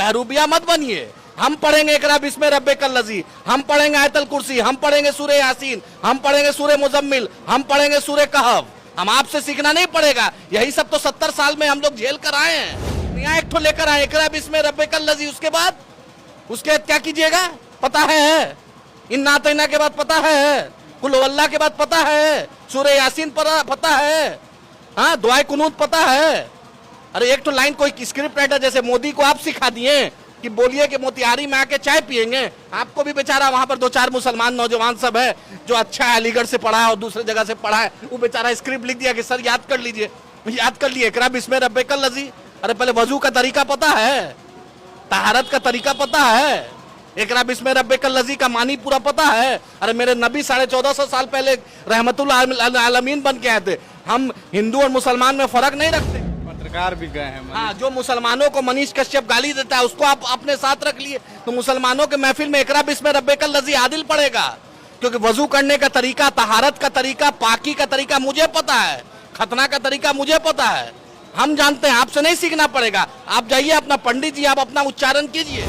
बहरूबिया मत बनिए। हम पढ़ेंगे इकरा बिस्मे रब्बे कल्लज़ी, हम पढ़ेंगे आयतल कुर्सी, हम पढ़ेंगे सूरह यासीन, हम पढ़ेंगे सूरह मुज़म्मिल, हम पढ़ेंगे सूरह कहफ। हम आपसे सीखना नहीं पड़ेगा। यही सब तो 70 साल में हम लोग झेल कर आए हैं। यहाँ एक ठो लेकर आए इकरा बिस्मे रब्बे कल्लज़ी, उसके बाद क्या कीजिएगा पता है? इन नातैना के बाद पता है, कुल वल्लाह के बाद पता है, सूरह यासीन पर पता है, हाँ दुआए कुनूत पता है। अरे एक तो लाइन कोई स्क्रिप्ट राइटर जैसे मोदी को आप सिखा दिए कि बोलिए कि मोतिहारी में आके चाय पियेंगे। आपको भी बेचारा वहां पर 2-4 मुसलमान नौजवान सब है जो अच्छा है, अलीगढ़ से पढ़ा है और दूसरे जगह से पढ़ा है, वो बेचारा स्क्रिप्ट लिख दिया कि सर याद कर लीजिए। याद कर लिए इकरा बिस्मे रब्बे कल्लज़ी। अरे पहले वजू का तरीका पता है, तहारत का तरीका पता है, इकरा बिस्मे रब्बे कल्लज़ी का मानी पूरा पता है। अरे मेरे नबी 1450 साल पहले रहमतुल आलमीन बन के आए थे। हम हिंदू और मुसलमान में फर्क नहीं रखते। पत्रकार भी गए हैं। हाँ, जो मुसलमानों को मनीष कश्यप गाली देता है उसको आप अपने साथ रख लिए, तो मुसलमानों के महफिल में इकरा बिस्मे रब्बे कल्लज़ी आदिल पड़ेगा। क्योंकि वजू करने का तरीका, तहारत का तरीका, पाकी का तरीका मुझे पता है, खतना का तरीका मुझे पता है, हम जानते हैं। आपसे नहीं सीखना पड़ेगा। आप जाइए अपना पंडित जी, आप अपना उच्चारण कीजिए।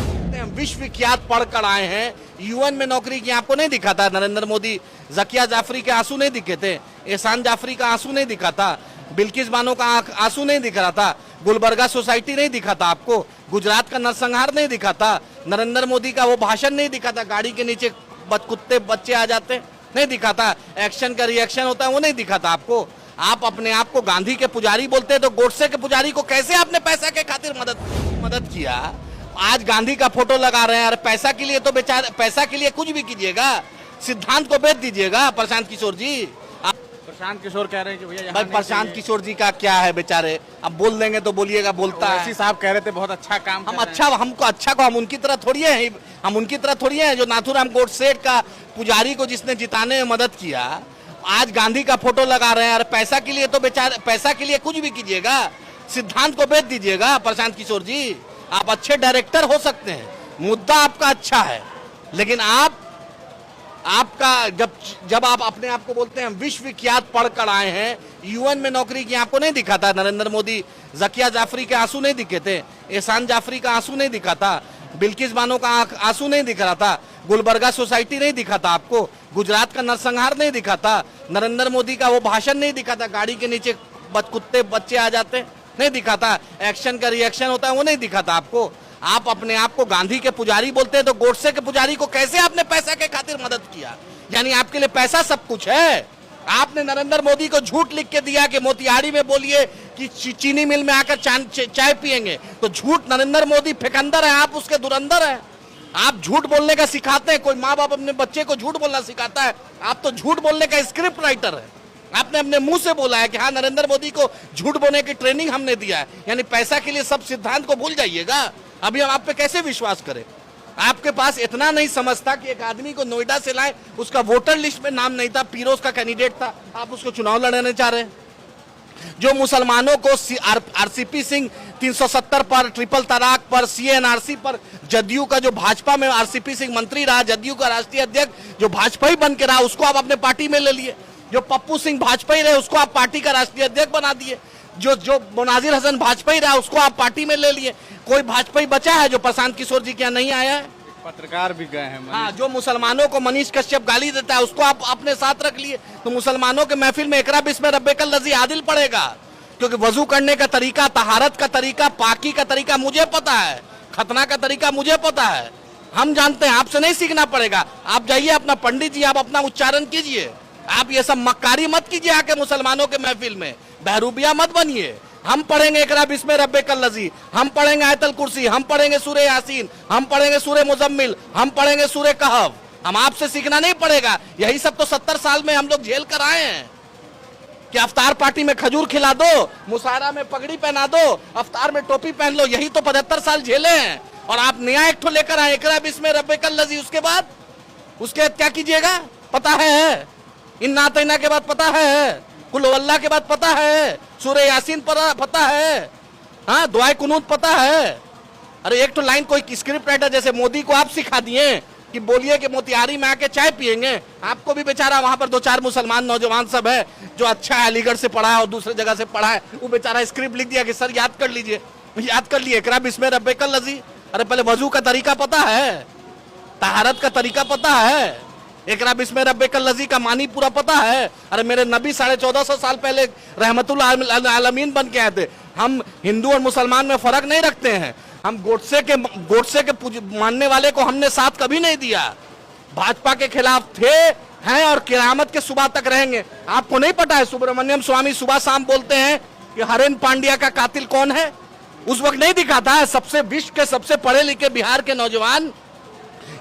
विश्व विख्यात पढ़ कर आए हैं, यूएन में नौकरी की, आपको नहीं दिखा था नरेंद्र मोदी? जकिया जाफरी के आंसू नहीं दिखे थे? एहसान जाफरी का आंसू नहीं दिखा था? बिल्किस बानो का आंसू नहीं दिख रहा था? गुलबर्गा सोसाइटी नहीं दिखा था आपको? गुजरात का नरसंहार नहीं दिखा था? नरेंद्र मोदी का वो भाषण नहीं दिखा था, गाड़ी के नीचे कुत्ते बच्चे आ जाते नहीं दिखा था? एक्शन का रिएक्शन होता है वो नहीं दिखा था आपको? आप अपने आप को गांधी के पुजारी बोलते हैं, तो गोडसे के पुजारी को कैसे आपने पैसा के खातिर मदद किया? आज गांधी का फोटो लगा रहे हैं। अरे पैसा के लिए तो बेचारे, पैसा के लिए कुछ भी कीजिएगा, सिद्धांत को बेच दीजिएगा। प्रशांत किशोर जी, प्रशांत किशोर कह रहे हैं कि भैया भाई प्रशांत किशोर जी का क्या है बेचारे, अब बोल देंगे तो बोलिएगा बोलता है। साहब कह रहे थे बहुत अच्छा काम हम अच्छा, हमको अच्छा को हम उनकी तरह थोड़ी है, हम उनकी तरह थोड़ी है जो नाथूराम गोडसे का पुजारी को जिसने जिताने में मदद किया। आज गांधी का फोटो लगा रहे हैं। अरे पैसा के लिए तो बेचारे, पैसा के लिए कुछ भी कीजिएगा, सिद्धांत को बेच दीजिएगा। प्रशांत किशोर जी, आप अच्छे डायरेक्टर हो सकते हैं, मुद्दा आपका अच्छा है, लेकिन आपका जब आप अपने आप को बोलते हैं विश्व विख्यात पढ़ कर आए हैं, यूएन में नौकरी की, आपको नहीं दिखा था नरेंद्र मोदी? जकिया जाफरी के आंसू नहीं दिखे थे? एहसान जाफरी का आंसू नहीं दिखा था? बिल्किस बानो का आंसू नहीं दिख रहा था? गुलबर्गा सोसाइटी नहीं दिखा था आपको? गुजरात का नरसंहार नहीं दिखा था? नरेंद्र मोदी का वो भाषण नहीं दिखा था, गाड़ी के नीचे कुत्ते बच्चे आ जाते नहीं दिखा था? एक्शन का रिएक्शन होता है वो नहीं दिखा था आपको? आप अपने आप को गांधी के पुजारी बोलते हैं, तो गोडसे के पुजारी को कैसे आपने पैसा के खातिर मदद किया? यानी आपके लिए पैसा सब कुछ है। आपने नरेंद्र मोदी को झूठ लिख के दिया कि मोतिहारी में बोलिए कि चीनी मिल में आकर चाय पियेंगे, तो झूठ नरेंद्र मोदी फेकंदर है, आप उसके दुरंदर है। आप झूठ बोलने का सिखाते हैं, कोई माँ बाप अपने बच्चे को झूठ बोलना सिखाता है, आप तो झूठ बोलने का स्क्रिप्ट राइटर है। आपने अपने मुंह से बोला है कि हाँ नरेंद्र मोदी को झूठ बोलने की ट्रेनिंग हमने दिया है। यानी पैसा के लिए सब सिद्धांत को भूल जाइएगा। अभी हम आप पे कैसे विश्वास करें? आपके पास इतना नहीं समझता कि एक आदमी को नोएडा से लाए, उसका वोटर लिस्ट में नाम नहीं था, पीरोज का कैंडिडेट था, आप उसको चुनाव लड़ाने चाह रहे हैं। जो मुसलमानों को आरसीपी सिंह 370 पर, ट्रिपल तलाक पर, सीएनआरसी पर, जदयू का जो भाजपा में आरसीपी सिंह मंत्री रहा, जदयू का राष्ट्रीय अध्यक्ष जो भाजपा ही बन के रहा, उसको आप अपने पार्टी में ले लिए। जो पप्पू सिंह भाजपा ही रहे उसको आप पार्टी का राष्ट्रीय अध्यक्ष बना दिए। जो मुनाजिर हसन भाजपा ही रहा उसको आप पार्टी में ले लिए। कोई भाजपा ही बचा है जो प्रशांत किशोर जी क्या नहीं आया है? पत्रकार भी गए हैं। हाँ, जो मुसलमानों को मनीष कश्यप गाली देता है उसको आप अपने साथ रख लिए, तो मुसलमानों के महफिल में इकरा बिस्मे रब्बे कल्लज़ी आदिल पड़ेगा। क्योंकि वजू करने का तरीका, तहारत का तरीका, पाकी का तरीका मुझे पता है, खतना का तरीका मुझे पता है, हम जानते हैं। आपसे नहीं सीखना पड़ेगा। आप जाइए अपना पंडित जी, आप अपना उच्चारण कीजिए। आप ये सब मक्कारी मत कीजिए आके मुसलमानों के महफिल में, बहरूबिया मत बनिए। हम पढ़ेंगे इकरा बिस्मे रब्बे कल्लज़ी, हम पढ़ेंगे आयतल कुर्सी, हम पढ़ेंगे सूरह यासीन, हम पढ़ेंगे सूरह मुज़म्मिल, हम पढ़ेंगे सूरह कहफ। हम आपसे सीखना नहीं पड़ेगा। यही सब तो 70 साल में हम लोग झेल कर आए हैं कि अफ्तार पार्टी में खजूर खिला दो, मुशायरा में पगड़ी पहना दो, अफ्तार में टोपी पहन लो, यही तो 75 साल झेले हैं। और आप नया एक ठो लेकर आए इकरा बिस्मे रब्बे कल्लज़ी, उसके बाद क्या कीजिएगा पता है? इन नातैना के बाद पता है, कुल वल्लाह के बाद पता है, सूरह यासीन पर पता है, हाँ दुआए कुनूत पता है। अरे एक तो लाइन कोई स्क्रिप्ट राइटर जैसे मोदी को आप सिखा दिए कि बोलिए कि मोतिहारी में आके चाय पियेंगे। आपको भी बेचारा वहां पर 2-4 मुसलमान नौजवान सब है जो अच्छा है, अलीगढ़ से पढ़ा है और दूसरे जगह से पढ़ा है, वो बेचारा स्क्रिप्ट लिख दिया कि सर याद कर लीजिए। याद कर लिए एकरा बिस्मे रब्बे कल लजी। अरे पहले वजू का तरीका पता है, तहारत का तरीका पता है, एकरा बिस्मे रब्बे कल लजी का मानी पूरा पता है। अरे मेरे नबी 1450 साल पहले रहमतुल आलमीन बन के आए थे। हम हिंदू और मुसलमान में फर्क नहीं रखते हैं। हम गोडसे के मानने वाले को हमने साथ कभी नहीं दिया। भाजपा के खिलाफ थे, हैं और कियामत के सुबह तक रहेंगे। आपको नहीं पता है सुब्रमण्यम स्वामी सुबह शाम बोलते हैं कि हरेन पांड्या का कातिल कौन है? उस वक्त नहीं दिखाता है। सबसे विश्व के सबसे पढ़े लिखे बिहार के नौजवान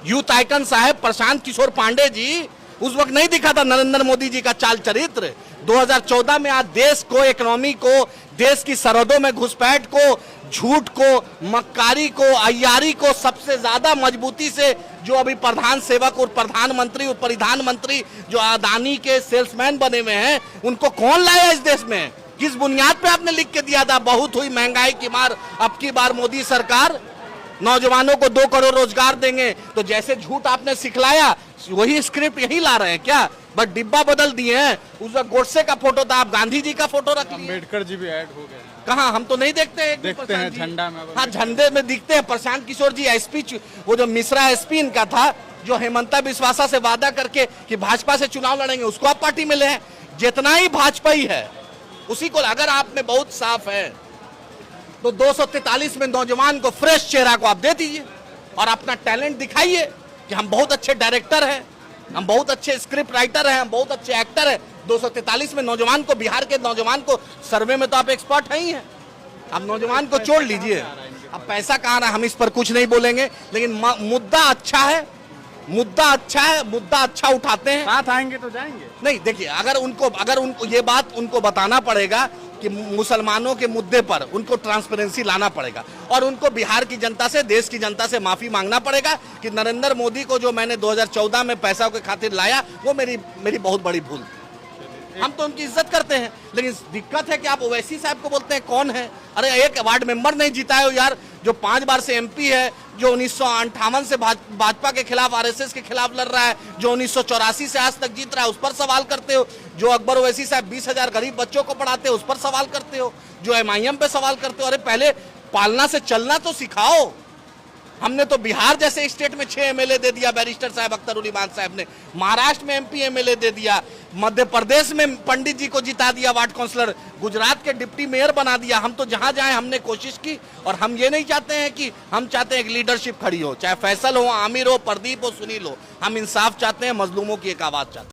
यूथ आइकन साहब प्रशांत किशोर पांडे जी, उस वक्त नहीं दिखा था नरेंद्र मोदी जी का चाल चरित्र। 2014 में आज देश को, इकोनॉमी को, देश की सरहदों में घुसपैठ को, झूठ को, मक्कारी को, अय्यारी को सबसे ज्यादा मजबूती से जो अभी प्रधान सेवक और प्रधानमंत्री और परिधान मंत्री जो अदानी के सेल्समैन बने हुए हैं, उनको कौन लाया इस देश में? किस बुनियाद पे आपने लिख के दिया था बहुत हुई महंगाई की मार, अब की बार मोदी सरकार नौजवानों को 2 करोड़ रोजगार देंगे? तो जैसे झूठ आपने सिखलाया वही स्क्रिप्ट यही ला रहे हैं क्या? बस डिब्बा बदल दिए हैं। उस वक्त गोडसे का फोटो था, आप गांधी जी का फोटो रख लिए। अम्बेडकर जी भी ऐड हो गए हैं। कहाँ? हम तो नहीं देखते हैं। देखते हैं झंडा में। हाँ, झंडे में दिखते हैं। प्रशांत किशोर जी एसपी, वो जो मिश्रा एसपी इनका था, जो हेमंता बिस्वासा से वादा करके कि भाजपा से चुनाव लड़ेंगे, उसको आप पार्टी में ले हैं। जितना ही भाजपा ही है उसी को, अगर आप में बहुत साफ है तो 243 में नौजवान को, फ्रेश चेहरा को आप दे दीजिए और अपना टैलेंट दिखाइए कि हम बहुत अच्छे डायरेक्टर हैं, हम बहुत अच्छे स्क्रिप्ट राइटर हैं, हम बहुत अच्छे एक्टर हैं। 243 में नौजवान को, बिहार के नौजवान को, सर्वे में तो आप एक्सपर्ट हैं ही हैं। आप नौजवान को छोड़ लीजिए। अब पैसा कहाँ रहा, हम इस पर कुछ नहीं बोलेंगे, लेकिन मुद्दा अच्छा है, मुद्दा अच्छा है, मुद्दा अच्छा उठाते हैं। साथ आएंगे तो जाएंगे। नहीं, देखिए, अगर उनको ये बात उनको बताना पड़ेगा कि मुसलमानों के मुद्दे पर उनको ट्रांसपेरेंसी लाना पड़ेगा और उनको बिहार की जनता से, देश की जनता से माफी मांगना पड़ेगा कि नरेंद्र मोदी को जो मैंने 2014 में पैसा के खातिर लाया, वो मेरी बहुत बड़ी भूल थी। हम तो उनकी इज्जत करते हैं, लेकिन दिक्कत है कि आप ओवैसी साहब को बोलते हैं कौन है? अरे एक वार्ड मेंबर नहीं जिताए हो यार, जो 5 बार से एमपी है, जो 1958 से भाजपा के खिलाफ, आरएसएस के खिलाफ लड़ रहा है, जो 1984 से आज तक जीत रहा है, उस पर सवाल करते हो। जो अकबर ओवैसी साहब 20,000 गरीब बच्चों को पढ़ाते हो, उस पर सवाल करते हो। जो एमआईएम पे सवाल करते हो। अरे पहले पालना से चलना तो सिखाओ। हमने तो बिहार जैसे स्टेट में 6 एमएलए दे दिया बैरिस्टर साहब अख्तर उल इमान साहब ने, महाराष्ट्र में एमपी एमएलए दे दिया, मध्य प्रदेश में पंडित जी को जिता दिया वार्ड काउंसलर, गुजरात के डिप्टी मेयर बना दिया। हम तो जहां जाए हमने कोशिश की और हम ये नहीं चाहते हैं कि, हम चाहते हैं कि लीडरशिप खड़ी हो, चाहे फैसल हो, आमिर हो, प्रदीप हो, सुनील हो। हम इंसाफ चाहते हैं, मजलूमों की एक आवाज चाहते हैं।